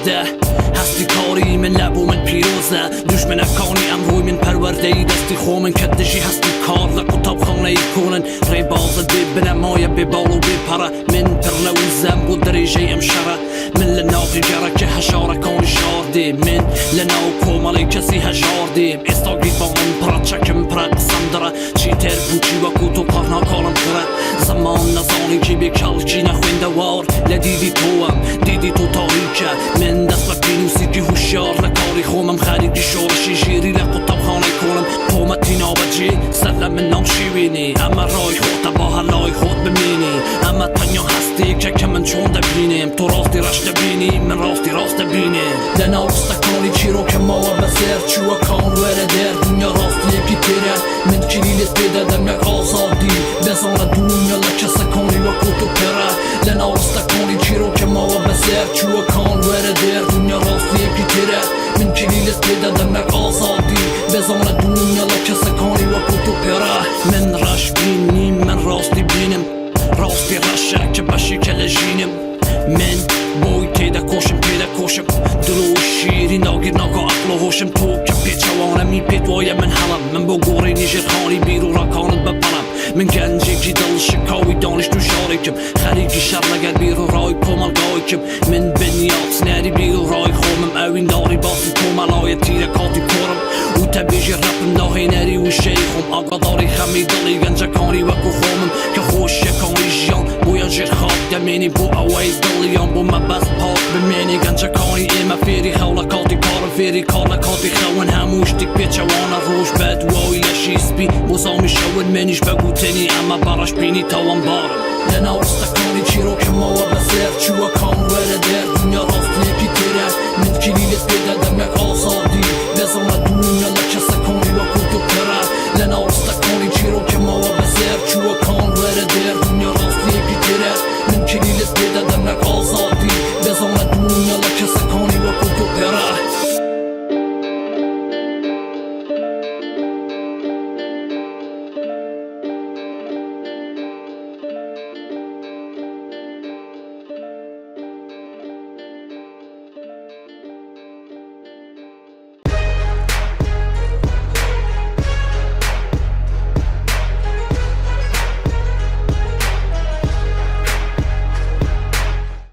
پیرازده هستی کاری من لبو من پیروزه دشمن کانی ام روی من پرورده ای دستی خو من کدشی هستی کار لقطاب خانه ای کنن ری باز دی بنمایه به بالو به پره من پر لوزم بود دریجه امشره من لناقی جره که هشاره کانی شارده من لناو کومالی کسی هشارده استاگی با من پرا چکم پرا قسم داره چی تر بوچی و کوتو پرنا کالم کره زمان نزانی که به کلچی نخوینده وار لدیدی تو هم دیدی تو تاریکه من دست بینوسی که هوشیار لکاری خومم خریدی شورشی جیری لقطاب خانه کنم قومتی نابجی سلم من نامشی بینی اما رای خود با حلای خود بمینی اما تنیا هستی که من چون دبینیم تو راستی رشت بینی من راستی راست بینیم دنا رستکانی چی رو که ما بسر چوه کان وره در دنیا راستی یکی تیره من کلیلت بیدادم یک آزادی بزانه دنیا لکه سکانی و کتو پره لنا رستکانی چی رو که ما بسر چوه کان وره در دنیا راستی یکی تیره من کلیلت بیدادم یک آزادی بزانه دنیا لکه سکانی و کتو پره من رش بینیم من راستی بینم راستی رشه که بشی کلجینم من بوی تیده کوشم دلو شیری ناگیر ناگا عقل و هوشم تو که پیچوانه می پیتوای من حلم من با گوری نیجر خانی بیرو را کانت بپرم من گنجی که دل شکاوی دانش تو شارکم خریجی شر لگر بیرو رای کومال گایکم من بنیات نری بیرو رای خومم اوین داری باسی کومالای تیره کاتی پرم او تبیجی رپم داهی نری و شیخم آقا داری خمی دلی گنجه کانی و کو خومم که خوش شکانی جیان بویا جیر خواب دمینی بو اوی دلیان بو مبست پاک بمینی گنجه کانی ایمه فیری خولکاتی کارم فیری کارلکاتی خوان هموش دیک پیچوانه روش بد وای لشی سپی بوزامی شود منیش بگو تنی اما براش بینی تاوان بارم لنا رستکانی چی رو که ما بسر چوه کان وره در دنیا راستی یکی تیره من کلیلت بیدادم یک آزادی بزانه دنیا لکه سکانی و کتو پره لنا رستکانی چی رو که ما بسر چوه